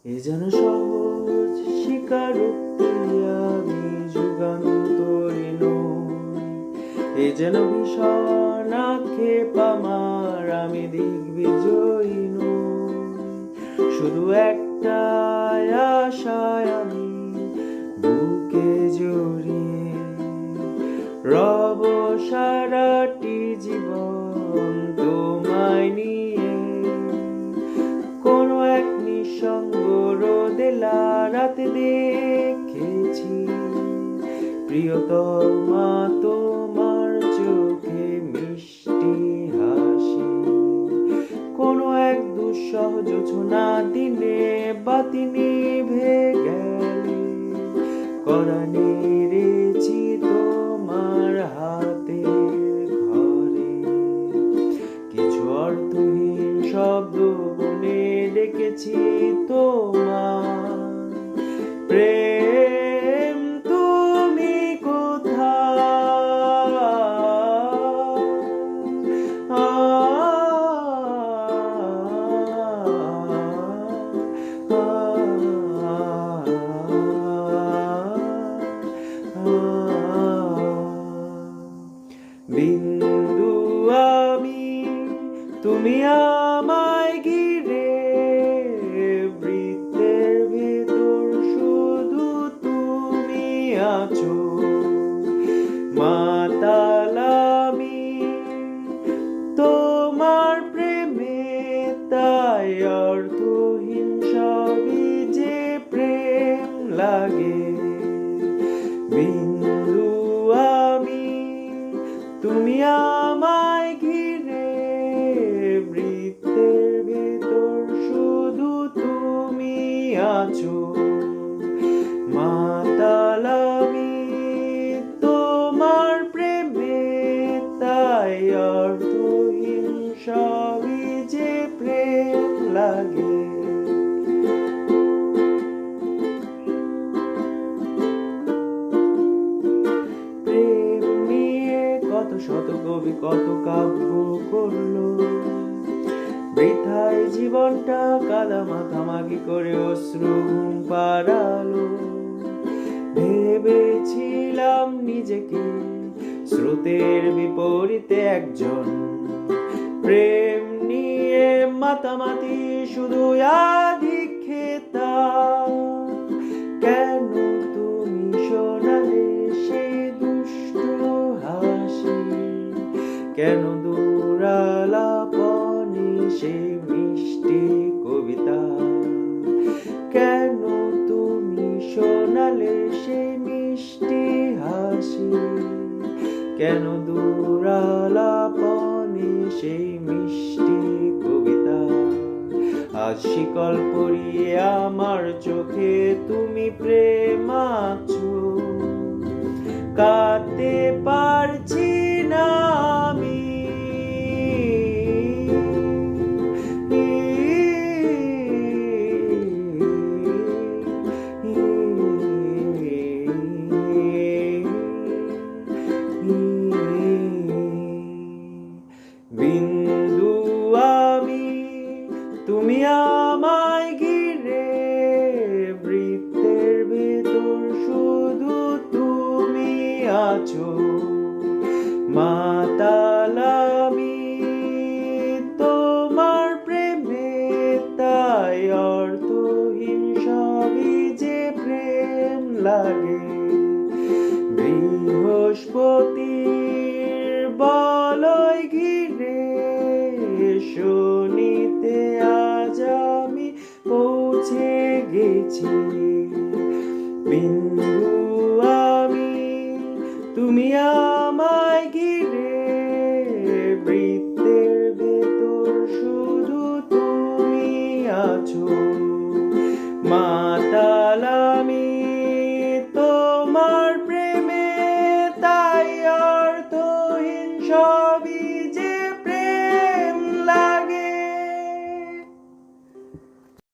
এ যেন সহজ স্বীকারোক্তি, আমি যুগান্তরে নই। এ যেন ভীষণ আক্ষেপ আমার, আমি দিগ্বিজয়ী নই। শুধু একটাই আশায় আমি বুকে জড়িয়ে রব সারাটি জীবন তোমায় নিয়ে। কোনো এক নিঃসঙ্গ রোদেলা রাতে দেখেছি প্রিয়তমা তোমার চোখে মিষ্টি হাসি। কোনো এক দুঃসহ জোছনা দিনে বাতি নিভে গেলে কড়া নেড়েছি তোমার হাতের ঘরে। কিছু অর্থহীন শব্দ বনে ডেকেছি তোমার প্রেম, তুমি বিন্দু আমি, তুমি আমায় ঘিরে, বৃত্তের ভেতর শুধু তুমি আছো। মাতাল আমি তোমার প্রেমে, তাই অর্থহীন সবই যে প্রেম লাগে। বিন্দু আমি, তুমি আমায় ঘিরে, বৃত্তের ভেতর শুধু তুমি আছো। মাতাল আমি তোমার প্রেমে, তাই অর্থহীন সবই যে প্রেম লাগে। কত শত কবি কত কাব্য করলো, বৃথায় জীবনটা কাদা মাখামাখি করে অশ্রু ঘুম পাড়ালো। ভেবেছিলাম নিজেকে স্রোতের বিপরীতে একজন, প্রেম নিয়ে মাতামাতি শুধু আধিক্ষেতা। কেন তুমি শোনালে সেই দুষ্ট হাসি, কেন দূরালাপনে সেই মিষ্টি কবিতা। কেন তুমি শোনালে সেই মিষ্টি হাসি, কেন দূরালাপনে সেই মিষ্টি কবিতা। আজ শিকল পরিয়ে আমার চোখে তুমি প্রেম আছো, কাঁদতে পারছি না আমি। বিন্দু আমি, তুমি আমায় ঘিরে, বৃত্তের ভেতর শুধু তুমি আছো। মাতাল আমি তোমার প্রেমে, তাই অর্থহীন সবই যে প্রেম লাগে। বৃহস্পতির বলয় ঘিরে শনিতে আজ আমি পৌঁছে গেছি। বিন্দু আমি, তুমি আমার